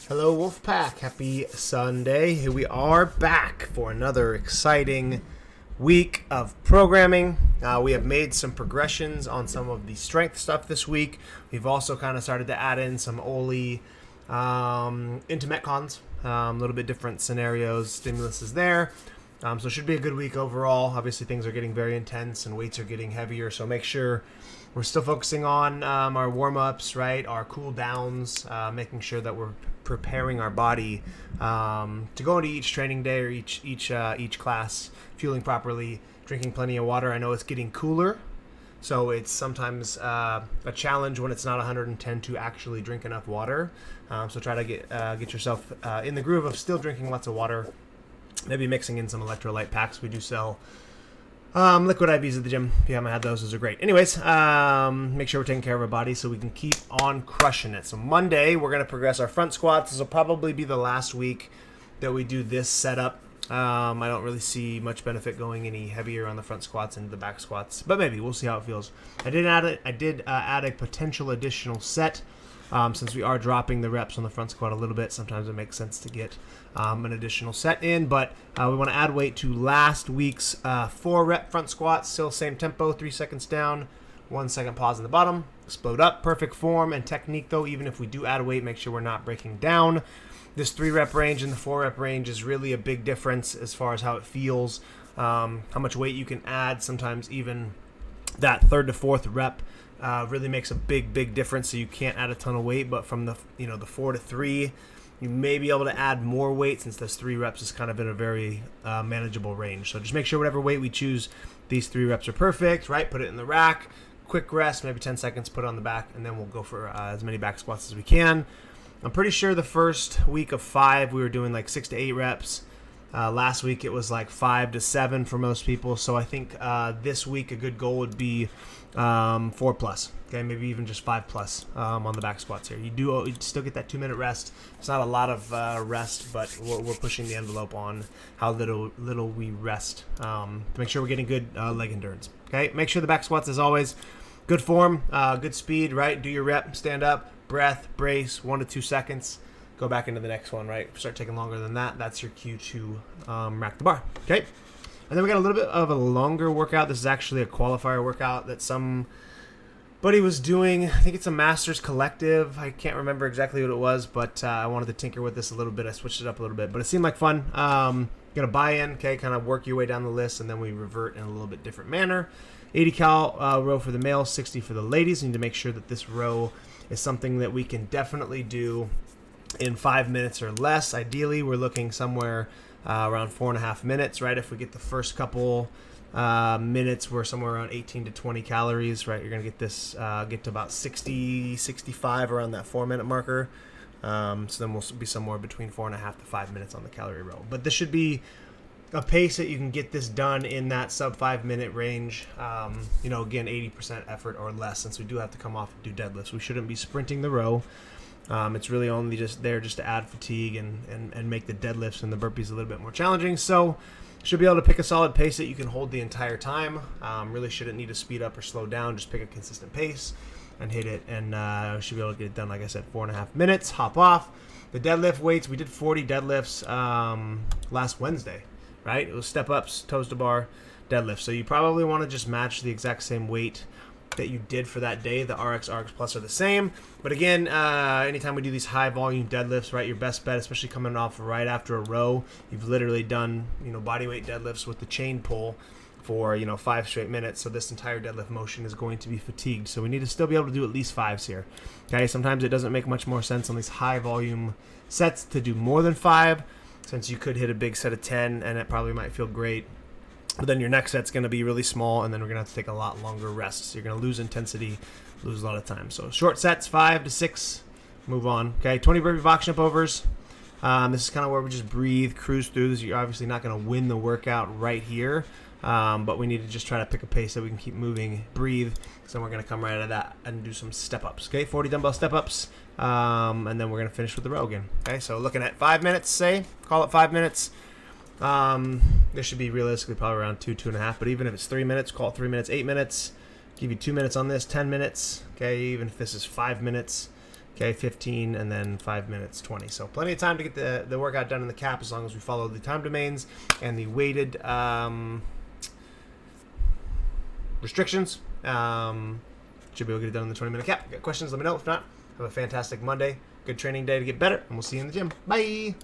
Hello Wolfpack, happy Sunday. Here we are back for another exciting week of programming. We have made some progressions on some of the strength stuff this week. We've also kind of started to add in some Oli into Metcons, a little bit different scenarios, stimulus is there. So it should be a good week overall. Obviously things are getting very intense and weights are getting heavier, so make sure we're still focusing on our warm-ups, right? Our cool downs, making sure that we're preparing our body to go into each training day or each class, fueling properly, drinking plenty of water. I know it's getting cooler, so it's sometimes a challenge when it's not 110 to actually drink enough water. So try to get yourself in the groove of still drinking lots of water. Maybe mixing in some electrolyte packs. We do sell liquid IVs at the gym. If you haven't had those are great. Anyways, make sure we're taking care of our body so we can keep on crushing it. So Monday, we're going to progress our front squats. This will probably be the last week that we do this setup. I don't really see much benefit going any heavier on the front squats and the back squats, but maybe we'll see how it feels. I did add a potential additional set. Since we are dropping the reps on the front squat a little bit, sometimes it makes sense to get an additional set in, but we want to add weight to last week's 4-rep front squats. Still same tempo, 3 seconds down, 1 second pause in the bottom, explode up. Perfect form and technique though. Even if we do add weight, make sure we're not breaking down. This 3-rep range and the 4-rep range is really a big difference as far as how it feels, how much weight you can add. Sometimes even that 3rd to 4th rep really makes a big difference. So you can't add a ton of weight, but from the 4 to 3, you may be able to add more weight since those 3 reps is kind of in a very manageable range. So just make sure whatever weight we choose, these 3 reps are perfect, right? Put it in the rack, quick rest, maybe 10 seconds, put it on the back, and then we'll go for as many back squats as we can. I'm pretty sure the first week of 5, we were doing like 6 to 8 reps. Last week it was like 5 to 7 for most people. So I think this week a good goal would be 4 plus. Okay, maybe even just 5 plus on the back squats here. You still get that 2-minute rest. It's not a lot of rest, but we're pushing the envelope on how little we rest to make sure we're getting good leg endurance. Okay, make sure the back squats, as always, good form, good speed, right? Do your rep, stand up, breath, brace, 1 to 2 seconds. Go back into the next one, right? Start taking longer than that. That's your cue to rack the bar, okay? And then we got a little bit of a longer workout. This is actually a qualifier workout that somebody was doing. I think it's a Masters Collective. I can't remember exactly what it was, but I wanted to tinker with this a little bit. I switched it up a little bit, but it seemed like fun. Gonna buy in, okay? Kind of work your way down the list, and then we revert in a little bit different manner. 80 cal row for the males, 60 for the ladies. You need to make sure that this row is something that we can definitely do in 5 minutes or less. Ideally, we're looking somewhere around 4.5 minutes, right? If we get the first couple minutes, we're somewhere around 18 to 20 calories, right? You're going to get this, get to about 60, 65 around that 4-minute marker. So then we'll be somewhere between 4.5 to 5 minutes on the calorie row. But this should be a pace that you can get this done in that sub 5-minute range. Again, 80% effort or less, since we do have to come off and do deadlifts. We shouldn't be sprinting the row. It's really only just to add fatigue and make the deadlifts and the burpees a little bit more challenging. So should be able to pick a solid pace that you can hold the entire time. Really shouldn't need to speed up or slow down. Just pick a consistent pace and hit it, and should be able to get it done, like I said, 4.5 minutes. Hop off. The deadlift weights, we did 40 deadlifts last Wednesday, right? It was step-ups, toes to bar, deadlifts. So you probably want to just match the exact same weight that you did for that day. The RX Plus are the same, but again, anytime we do these high volume deadlifts, right, your best bet, especially coming off right after a row, you've literally done body weight deadlifts with the chain pull for 5 straight minutes, so this entire deadlift motion is going to be fatigued. So we need to still be able to do at least 5s here. Okay, sometimes it doesn't make much more sense on these high volume sets to do more than 5, since you could hit a big set of 10 and it probably might feel great. But then your next set's going to be really small, and then we're going to have to take a lot longer rests. So you're going to lose intensity, lose a lot of time. So short sets, 5 to 6, move on. Okay, 20 burpee box jump overs. This is kind of where we just breathe, cruise through this. You're obviously not going to win the workout right here, but we need to just try to pick a pace that we can keep moving, breathe. So we're going to come right out of that and do some step-ups. Okay, 40 dumbbell step-ups, and then we're going to finish with the row again. Okay, so looking at 5 minutes, call it 5 minutes. This should be realistically probably around 2.5, but even if it's 3 minutes, call it 3 minutes, 8 minutes, give you 2 minutes on this, 10 minutes, okay, even if this is 5 minutes, Okay, 15 and then 5 minutes 20. So plenty of time to get the workout done in the cap as long as we follow the time domains and the weighted restrictions. Should be able to get it done in the 20-minute cap. Got questions? Let me know. If not, have a fantastic Monday. Good training day to get better, and we'll see you in the gym. Bye.